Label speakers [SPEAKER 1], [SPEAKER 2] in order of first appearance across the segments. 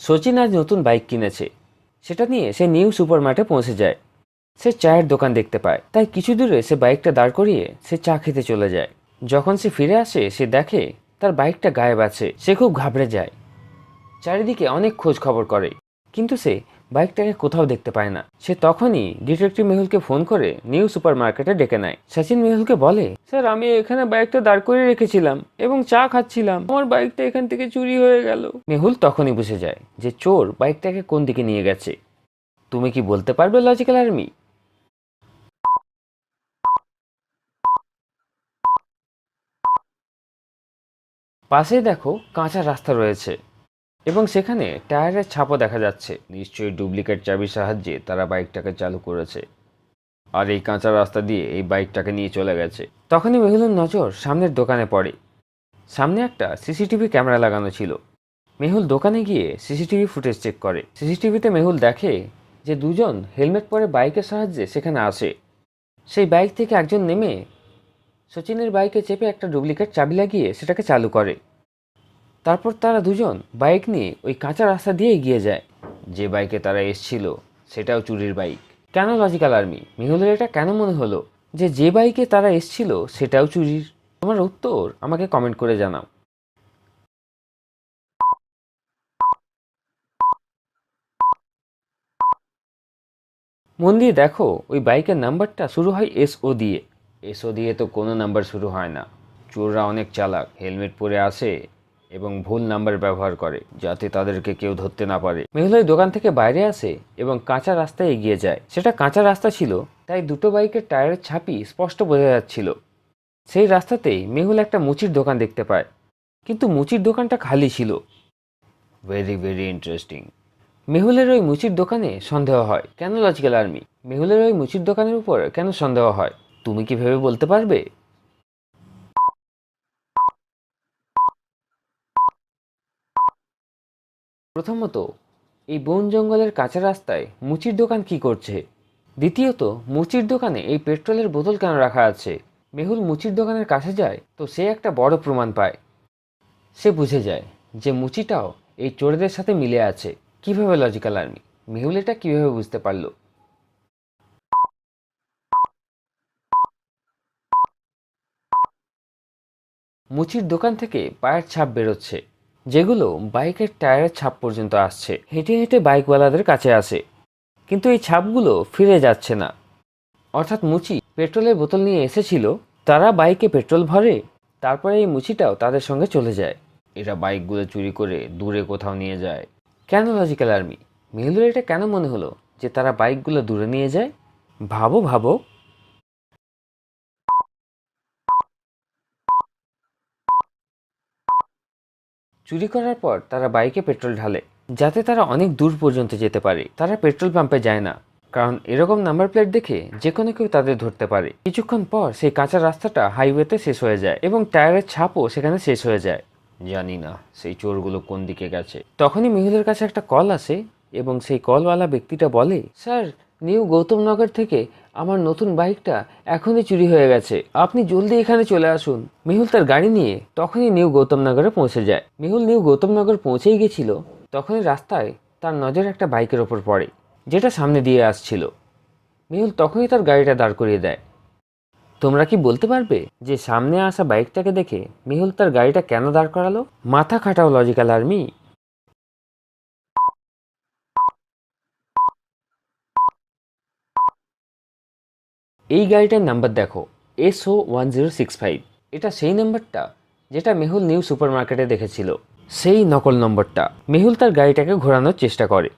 [SPEAKER 1] সচিন আজ নতুন বাইক কিনেছে। সেটা নিয়ে সে নিউ সুপারমার্টে পৌঁছে যায়। সে চায়ের দোকান দেখতে পায়, তাই কিছু দূরে সে বাইকটা দাঁড় করিয়ে সে চা খেতে চলে যায়। যখন সে ফিরে আসে সে দেখে তার বাইকটা গায়েব আছে। সে খুব ঘাবড়ে যায়, চারিদিকে অনেক খোঁজ খবর করে, কিন্তু সে বাইকটাকে কোথাও দেখতে পায় না। সে তখনই ডিটেকটিভ মেহুলকে ফোন করে নিউ সুপার মার্কেটে ডেকে নেয়। সচিন মেহুলকে বলে, স্যার আমি এখানে বাইকটা দাঁড় করিয়ে রেখেছিলাম এবং চা খাচ্ছিলাম, আমার বাইকটা এখান থেকে চুরি হয়ে গেল। মেহুল তখনই বুঝে যায় যে চোর বাইকটাকে কোন দিকে নিয়ে গেছে। তুমি কি বলতে পারবে লজিক্যাল আর্মি? পাশেই দেখো কাঁচা রাস্তা রয়েছে এবং সেখানে টায়ারের ছাপও দেখা যাচ্ছে। নিশ্চয়ই ডুপ্লিকেট চাবির সাহায্যে তারা বাইকটাকে চালু করেছে আর এই কাঁচা রাস্তা দিয়ে এই বাইকটাকে নিয়ে চলে গেছে। তখনই মেহুলের নজর সামনের দোকানে পড়ে। সামনে একটা সিসিটিভি ক্যামেরা লাগানো ছিল। মেহুল দোকানে গিয়ে সিসিটিভি ফুটেজ চেক করে। সিসিটিভিতে মেহুল দেখে যে দুজন হেলমেট পরে বাইকের সাহায্যে সেখানে আসে। সেই বাইক থেকে একজন নেমে সচিনের বাইকে চেপে একটা ডুপ্লিকেট চাবি লাগিয়ে সেটাকে চালু করে। তারপর তারা দুজন বাইক নিয়ে ওই কাঁচা রাস্তা দিয়ে এগিয়ে যায়। যে বাইকে তারা এসছিল সেটাও চুরির বাইক। কেন লজিক্যাল আর্মি, মেহুলের এটা কেন মনে হলো যে যে বাইকে তারা এসছিল সেটাও চুরির? তোমার উত্তর আমাকে কমেন্ট করে জানাও। মন দিয়ে দেখো ওই বাইকের নাম্বারটা শুরু হয় এসও দিয়ে। এসও দিয়ে তো কোনো নাম্বার শুরু হয় না। চোররা অনেক চালাক, হেলমেট পরে আসে এবং ভুল নাম্বার ব্যবহার করে যাতে তাদেরকে কেউ ধরতে না পারে। মেহুল ওই দোকান থেকে বাইরে আসে এবং কাঁচা রাস্তায় এগিয়ে যায়। সেটা কাঁচা রাস্তা ছিল, তাই দুটো বাইকের টায়ারের ছাপই স্পষ্ট বোঝা যাচ্ছিল। সেই রাস্তাতেই মেহুল একটা মুচির দোকান দেখতে পায়, কিন্তু মুচির দোকানটা খালি ছিল। Very very interesting. মেহুলের ওই মুচির দোকানে সন্দেহ হয়। কেন লজিক্যাল আর্মি, মেহুলের ওই মুচির দোকানের উপর কেন সন্দেহ হয়? তুমি কি ভেবে বলতে পারবে? প্রথমত, এই বন জঙ্গলের কাঁচা রাস্তায় মুচির দোকান কি করছে? দ্বিতীয়ত, মুচির দোকানে এই পেট্রোলের বোতল কেন রাখা আছে? মেহুল মুচির দোকানের কাছে যায় তো সে একটা বড় প্রমাণ পায়। সে বুঝে যায় যে মুচিটাও এই চোরদের সাথে মিলে আছে। কিভাবে লজিক্যাল আর্মি, মেহুল এটা কিভাবে বুঝতে পারলো? মুচির দোকান থেকে পায়ের ছাপ বেরোচ্ছে, যেগুলো বাইকের টায়ারের ছাপ পর্যন্ত আসছে। হেঁটে হেঁটে বাইকওয়ালাদের কাছে আসে, কিন্তু এই ছাপগুলো ফিরে যাচ্ছে না। অর্থাৎ মুচি পেট্রোলের বোতল নিয়ে এসেছিল, তারা বাইকে পেট্রোল ভরে, তারপরে এই মুচিটাও তাদের সঙ্গে চলে যায়। এরা বাইকগুলো চুরি করে দূরে কোথাও নিয়ে যায়। কেন লজিক্যাল আর্মি, মেহুলের এটা কেন মনে হলো যে তারা বাইকগুলো দূরে নিয়ে যায়? ভাবো ভাবো। চুরি করার পর তারা বাইকে পেট্রোল ঢালে যাতে তারা অনেক দূর পর্যন্ত যেতে পারে। তারা পেট্রোল পাম্পে যায় না, কারণ এরকম নাম্বার প্লেট দেখে যে কোনো কেউ তাদের ধরতে পারে। কিছুক্ষণ পর সেই কাঁচা রাস্তাটা হাইওয়েতে শেষ হয়ে যায় এবং টায়ারের ছাপও সেখানে শেষ হয়ে যায়। জানি না সেই চোরগুলো কোন দিকে গেছে। তখনই মেহুলের কাছে একটা কল আসে এবং সেই কলওয়ালা ব্যক্তিটা বলে, স্যার, নিউ গৌতম নগর থেকে আমার নতুন বাইকটা এখনই চুরি হয়ে গেছে, আপনি জলদি এখানে চলে আসুন। মেহুল তার গাড়ি নিয়ে তখনই নিউ গৌতম নগরে পৌঁছে যায়। মেহুল নিউ গৌতম নগর পৌঁছেই গেছিল, তখনই রাস্তায় তার নজর একটা বাইকের ওপর পড়ে যেটা সামনে দিয়ে আসছিল। মেহুল তখনই তার গাড়িটা দাঁড় করিয়ে দেয়। তোমরা কি বলতে পারবে যে সামনে আসা বাইকটাকে দেখে মেহুল তার গাড়িটা কেন দাঁড় করালো? মাথা খাটাও লজিক্যাল আর্মি। এই গাড়িটার নাম্বার দেখো, SO1065। এটা সেই নাম্বারটা যেটা মেহুল নিউ সুপার মার্কেটে দেখেছিল। সেই নকল নম্বরটা। মেহুল তার গাড়িটাকে ঘোরানোর চেষ্টা করে,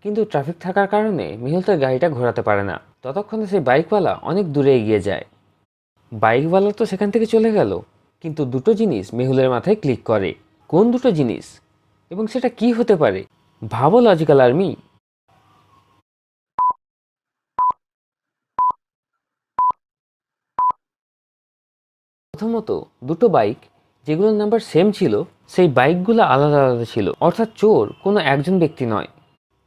[SPEAKER 1] কিন্তু ট্রাফিক থাকার কারণে মেহুল তার গাড়িটা ঘোরাতে পারে না। ততক্ষণে সেই বাইকওয়ালা অনেক দূরে এগিয়ে যায়। বাইকওয়ালা তো সেখান থেকে চলে গেল, কিন্তু দুটো জিনিস মেহুলের মাথায় ক্লিক করে। কোন দুটো জিনিস এবং সেটা কি হতে পারে? ভাবো লজিক্যাল আর্মি। প্রথমত, দুটো বাইক যেগুলোর নাম্বার সেম ছিল, সেই বাইকগুলো আলাদা আলাদা ছিল, অর্থাৎ চোর কোনো একজন ব্যক্তি নয়,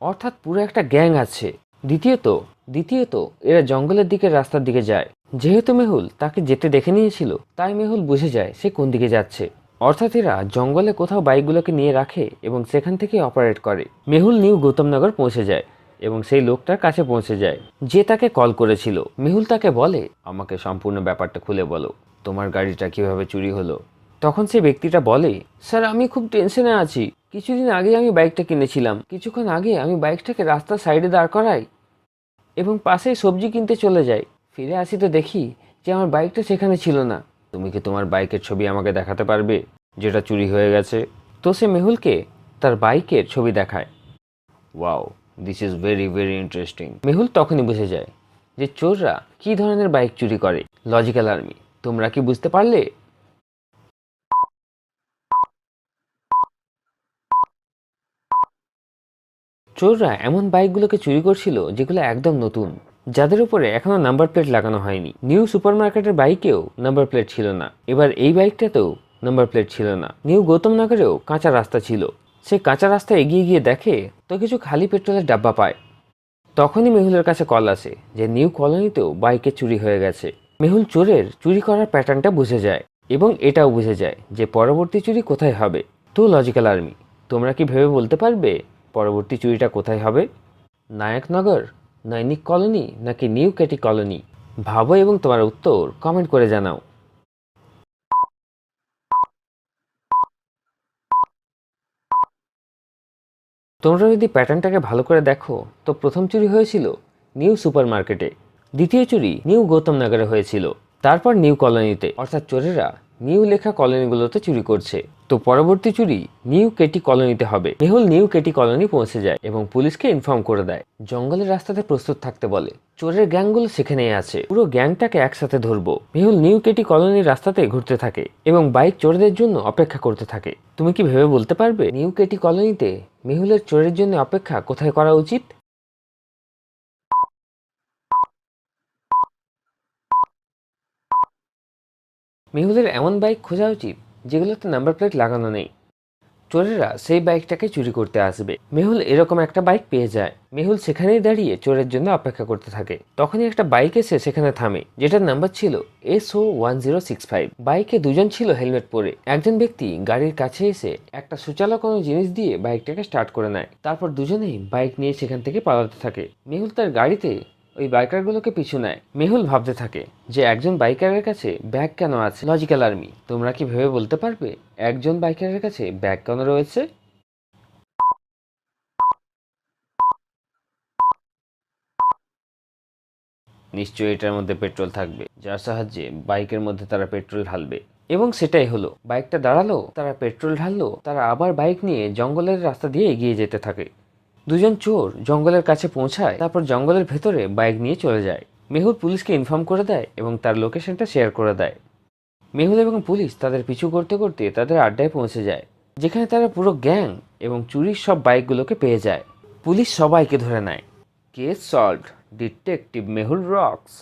[SPEAKER 1] অর্থাৎ পুরো একটা গ্যাং আছে। দ্বিতীয়ত দ্বিতীয়ত এরা জঙ্গলের দিকে রাস্তার দিকে যায়। যেহেতু মেহুল তাকে যেতে দেখে নিয়েছিল, তাই মেহুল বুঝে যায় সে কোন দিকে যাচ্ছে। অর্থাৎ এরা জঙ্গলে কোথাও বাইকগুলোকে নিয়ে রাখে এবং সেখান থেকে অপারেট করে। মেহুল নিউ গৌতমনগর পৌঁছে যায় এবং সেই লোকটার কাছে পৌঁছে যায় যে তাকে কল করেছিল। মেহুল তাকে বলে, আমাকে সম্পূর্ণ ব্যাপারটা খুলে বলো, তোমার গাড়িটা কিভাবে চুরি হলো। তখন সে ব্যক্তিটা বলে, স্যার আমি খুব টেনশনে আছি। কিছুদিন আগে আমি বাইকটা কিনেছিলাম। কিছুক্ষণ আগে আমি বাইকটাকে রাস্তার সাইডে দাঁড় করাই এবং পাশেই সবজি কিনতে চলে যাই। ফিরে আসি তো দেখি যে আমার বাইকটা সেখানে ছিল না। তুমি কি তোমার বাইকের ছবি আমাকে দেখাতে পারবে যেটা চুরি হয়ে গেছে? তো সে মেহুলকে তার বাইকের ছবি দেখায়। Wow, this is very very interesting. Mehul তখনই বুঝে যায় যে চোররা কি ধরনের বাইক চুরি করে। লজিক্যাল আর্মি, তোমরা কি বুঝতে পারলে? চোররা এমন বাইকগুলোকে চুরি করছিল যেগুলো একদম নতুন, যাদের উপরে এখনো নাম্বার প্লেট লাগানো হয়নি। নিউ সুপারমার্কেটের বাইকেও নাম্বার প্লেট ছিল না, এবার এই বাইকটাতেও নাম্বার প্লেট ছিল না। নিউ গৌতম নগরেও কাঁচা রাস্তা ছিল। সে কাঁচা রাস্তা এগিয়ে গিয়ে দেখে তো কিছু খালি পেট্রোলের ডাব্বা পায়। তখনই মেহুলের কাছে কল আসে যে নিউ কলোনিতেও বাইকে চুরি হয়ে গেছে। মেহুল চোরের চুরি করার প্যাটার্নটা বুঝে যায় এবং এটাও বুঝে যায় যে পরবর্তী চুরি কোথায় হবে। তো লজিক্যাল আর্মি, তোমরা কি ভেবে বলতে পারবে পরবর্তী চুরিটা কোথায় হবে? নায়কনগর, নৈনিক কলোনি নাকি নিউ কেটি কলোনি? ভাবো এবং তোমার উত্তর কমেন্ট করে জানাও। তোমরা যদি প্যাটার্নটাকে ভালো করে দেখো তো প্রথম চুরি হয়েছিল নিউ সুপার মার্কেটে, দ্বিতীয় চুরি নিউ গৌতম নগরে হয়েছিল, তারপর নিউ কলোনিতে। অর্থাৎ চোরেরা নিউ লেখা কলোনিগুলোতে চুরি করছে। তো পরবর্তী চুরি নিউ কেটি কলোনিতে হবে। মেহুল নিউ কেটি কলোনি পৌঁছে যায় এবং পুলিশকে ইনফর্ম করে দেয়। জঙ্গলের রাস্তাতে প্রস্তুত থাকতে বলে। চোরের গ্যাংগুলো সেখানেই আছে, পুরো গ্যাংটাকে একসাথে ধরবো। মেহুল নিউ কেটি কলোনির রাস্তাতে ঘুরতে থাকে এবং বাইক চোরদের জন্য অপেক্ষা করতে থাকে। তুমি কি ভেবে বলতে পারবে নিউ কেটি কলোনিতে মেহুলের চোরের জন্য অপেক্ষা কোথায় করা উচিত? মেহুলের এমন বাইক খোঁজা উচিত যেগুলোতে নাম্বার প্লেট লাগানো নেই। চোরেরা সেই বাইকটাকে চুরি করতে আসবে। মেহুল এরকম একটা বাইক পেয়ে যায়। মেহুল সেখানেই দাঁড়িয়ে চোরের জন্য অপেক্ষা করতে থাকে। তখনই একটা বাইক এসে সেখানে থামে, যেটার নাম্বার ছিল SO1065। বাইকে দুজন ছিল হেলমেট পরে। একজন ব্যক্তি গাড়ির কাছে এসে একটা সুচালো কোনো জিনিস দিয়ে বাইকটাকে স্টার্ট করে নেয়। তারপর দুজনেই বাইক নিয়ে সেখান থেকে পালাতে থাকে। মেহুল তার গাড়িতে ওই বাইকারগুলোকে পিছু নেয়। মেহুল ভাবতে থাকে যে একজন বাইকারের কাছে ব্যাগ কেন আছে। লজিক্যাল আর্মি, তোমরা কি ভেবে বলতে পারবে একজন বাইকারের কাছে ব্যাগ কেন রয়েছে? নিশ্চয়ই এটার মধ্যে পেট্রোল থাকবে, যার সাহায্যে বাইকের মধ্যে তারা পেট্রোল ঢালবে। এবং সেটাই হলো। বাইকটা দাঁড়ালো, তারা পেট্রোল ঢাললো, তারা আবার বাইক নিয়ে জঙ্গলের রাস্তা দিয়ে এগিয়ে যেতে থাকে। দুজন চোর জঙ্গলের কাছে পৌঁছায়, তারপর জঙ্গলের ভেতরে বাইক নিয়ে চলে যায়। মেহুল পুলিশকে ইনফর্ম করে দেয় এবং তার লোকেশনটা শেয়ার করে দেয়। মেহুল এবং পুলিশ তাদের পিছু করতে করতে তাদের আড্ডায় পৌঁছে যায়, যেখানে তারা পুরো গ্যাং এবং চুরির সব বাইকগুলোকে পেয়ে যায়। পুলিশ সবাইকে ধরে নেয়। Case solved, detective Mehul rocks.